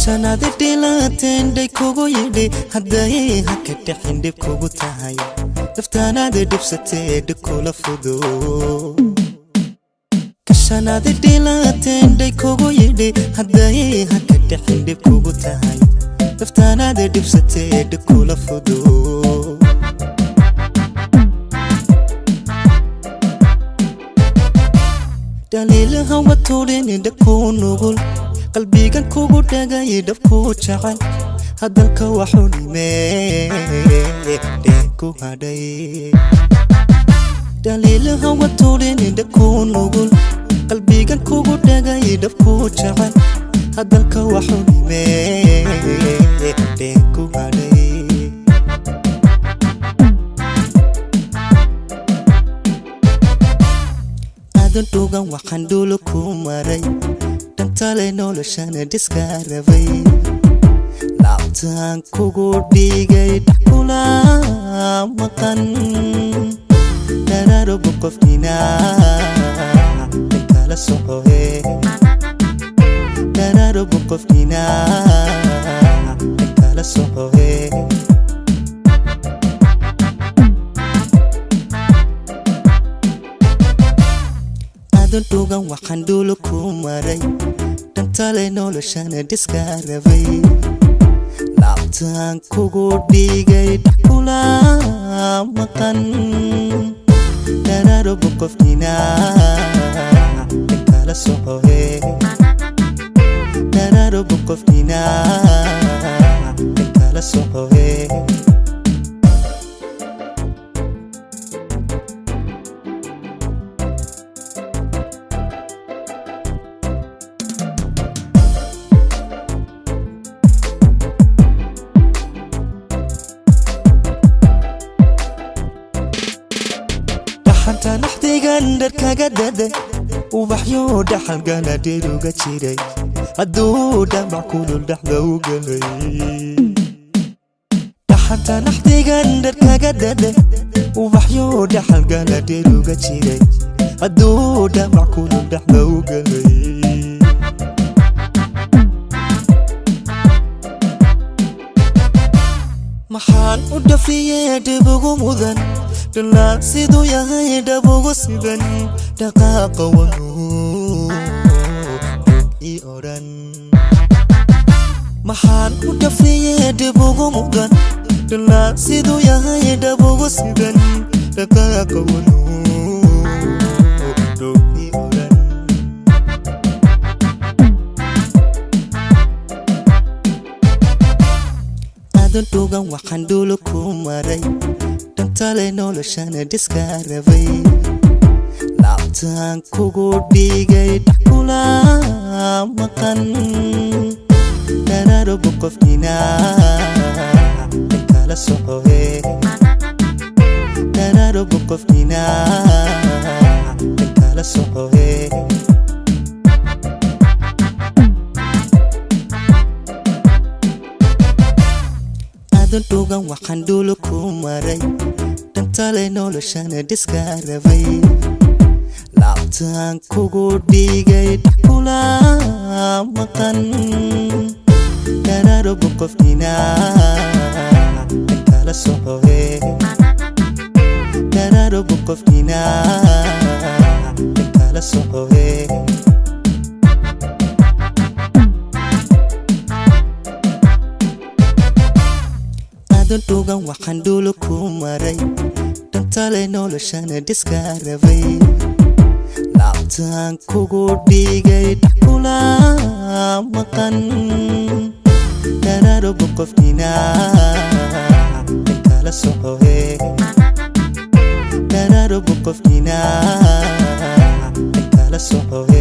كشاناد ديلاتين داي كوغو يدي هداي هكتي حندب كوغو تاهي دفتانا دي دبستي دكولا فدو كشاناد ديلاتين داي كوغو يدي هداي هكتي حندب كوغو تاهي دفتانا دي دبستي دكولا فدو دليلها وطولين دكو نقول قلبي كان كوغو داغاي دبكو جعل هدلك وحوني مي ديكو هداي دليلها وطولين دكو نقول قلبي كان كوغو داغاي دبكو جعل هدلك وحوني مي ديكو هداي دوغان waxaan dul ku maray dantale noloshana diskarabay laabtaan kugu dhigay dhaqula maqan dararo qofkina kala socohe dararo qofkina kala socohe دوغان waxaan dul ku maray dantale noloshana diskarabay laabtaan kugu dhigay dhaqula maqan dararo qofkina kala socohe dararo qofkina kala socohe حتى نحتي قندر كقدد وبحيو دحل قانا ديرو قتشيري الدودة مع كل اللحظة وقلي حتى نحتي قندر كقدد وبحيو دحل قانا ديرو قتشيري الدودة مع كل اللحظة وقلي محال ودفية دبغو مذن دلا سيدو يا دبغو سيدن دقاق ونو اي اوران محال ودفية دبغو مذن دلا سيدو يا دبغو سيدن دقاق ونو اي اوران دوغان waxaan dul ku maray dantale noloshana diskarabay laabtaan kugu dhigay dhaqula maqan dararo qofkina kala socohe dararo qofkina kala socohe دوغان waxaan dul ku maray dantale noloshana diskarabay laabtaan kugu dhigay dhaqula maqan dararo qofkina kala socohe dararo qofkina kala socohe دوغان waxaan dul ku maray dantale noloshana diskarabay laabtaan kugu dhigay dhaqula maqan dararo qofkina kala socohe dararo qofkina kala socohe